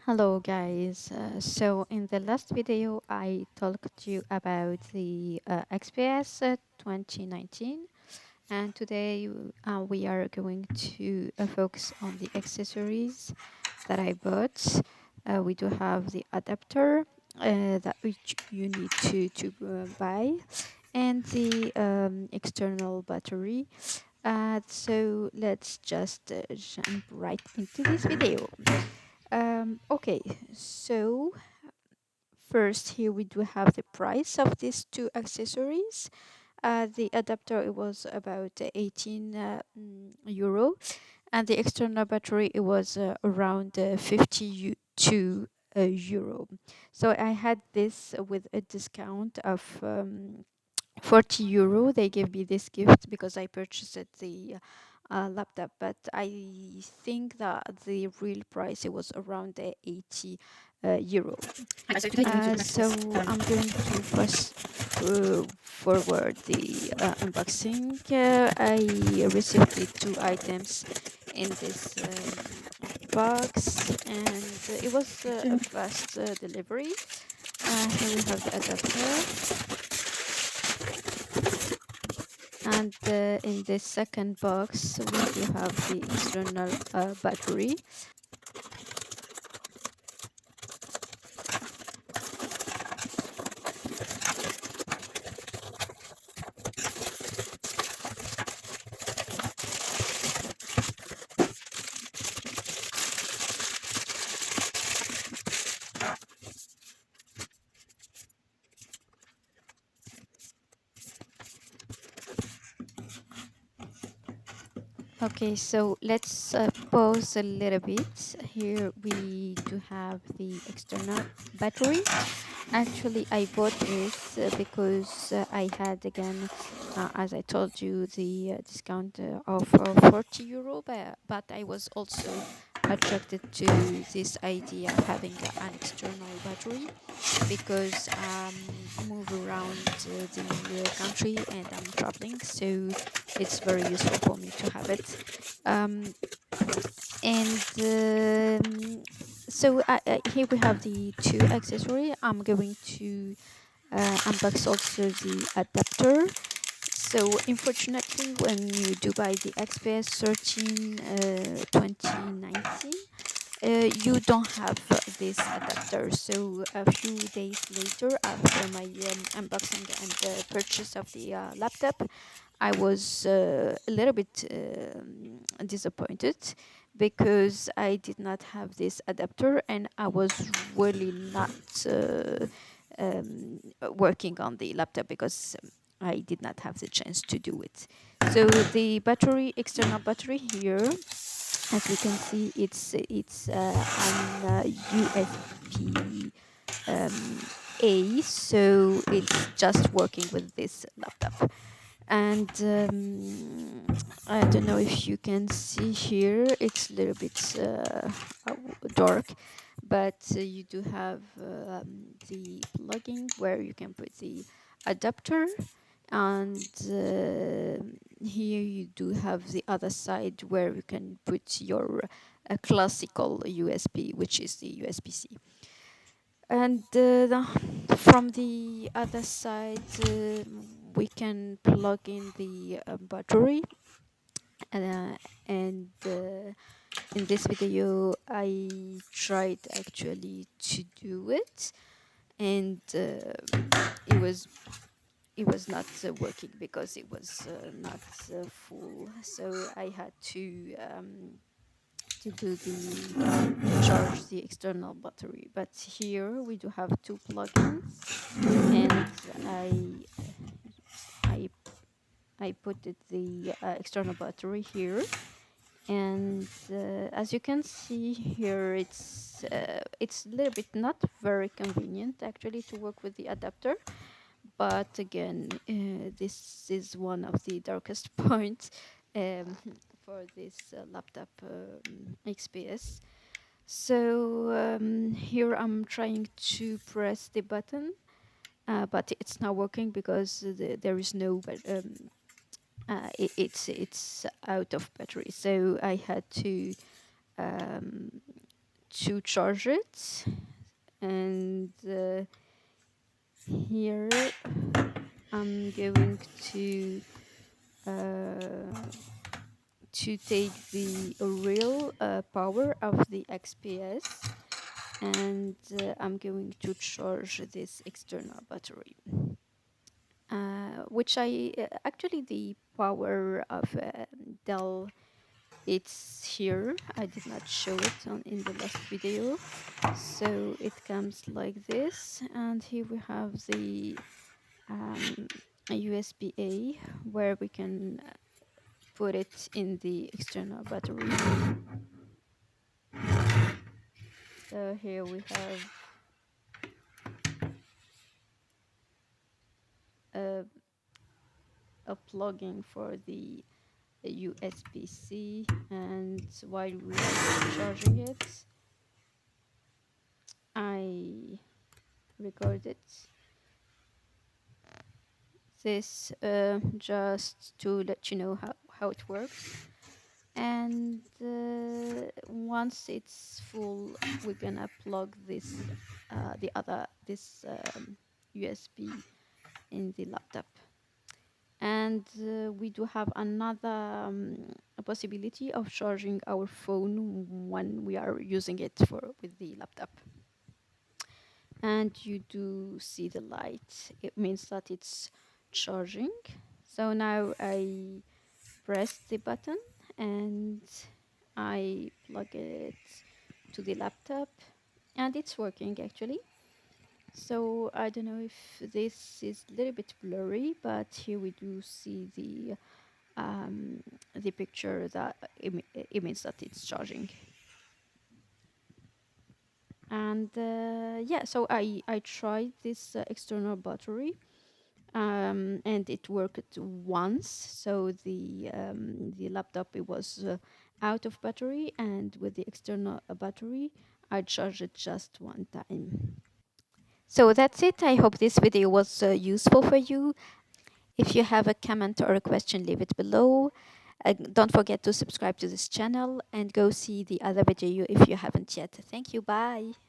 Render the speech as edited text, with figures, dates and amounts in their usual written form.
Hello guys. So in the last video I talked to you about the XPS 2019, and today we are going to focus on the accessories that I bought. We do have the adapter that which you need to buy, and the external battery. So let's just jump right into this video. Okay, so first here we do have the price of these two accessories. The adapter, it was about 18 euro, and the external battery, it was around 52 euro. So I had this with a discount of 40 euro. They gave me this gift because I purchased the laptop, but I think that the real price, it was around 80 euro. So I'm going to fast forward the unboxing. I received the two items in this box, and it was a fast delivery. Here we have the adapter, and in the second box we do have the external battery. Okay, so let's pause a little bit. Here we do have the external battery. Actually, I bought this because I had, again, as I told you, the discount of 40 euro, but I was also attracted to this idea of having an external battery because move around the country and I'm traveling, so it's very useful for me to have it. And so here we have the two accessory. I'm going to unbox also the adapter. So unfortunately, when you do buy the XPS 13 2019, you don't have this adapter. So a few days later, after my unboxing and purchase of the laptop, I was a little bit disappointed because I did not have this adapter, and I was really not working on the laptop because I did not have the chance to do it. So the battery, external battery here, as we can see, it's an USB A, so it's just working with this laptop. And I don't know if you can see here, it's a little bit dark, but you do have the plugging where you can put the adapter, and here you do have the other side where you can put your classical USB, which is the USB-C. And from the other side, we can plug in the battery. Uh, and in this video, I tried actually to do it, and it was not working because it was not full. So I had to do the charge the external battery. But here we do have two plugins, and I I put the external battery here, and as you can see here, it's a little bit not very convenient actually to work with the adapter. But again, this is one of the darkest points um, for this laptop XPS. So here I'm trying to press the button, but it's not working because there is no it's out of battery. So I had to um, to charge it. And here I'm going uh, to take the real power of the XPS, and I'm going to charge this external battery, which I actually the power of Dell, it's here. I did not show it in the last video. So it comes like this, and here we have the um, a USB-A where we can put it in the external battery. So here we have a, a plugging for the USB-C, and while we are charging it, I recorded this just to let you know how it works. And once it's full, we're gonna plug this this USB in the laptop. And we do have another a possibility of charging our phone when we are using it with the laptop. And you do see the light. It means that it's charging. So now I press the button and I plug it to the laptop, and it's working actually. So I don't know if this is a little bit blurry, but here we do see the picture that it means that it's charging. And yeah, so I tried this external battery, and it worked once. So the laptop, it was out of battery, and with the external battery I charged it just one time. So that's it. I hope this video was useful for you. If you have a comment or a question, leave it below. Don't forget to subscribe to this channel and go see the other video if you haven't yet. Thank you. Bye.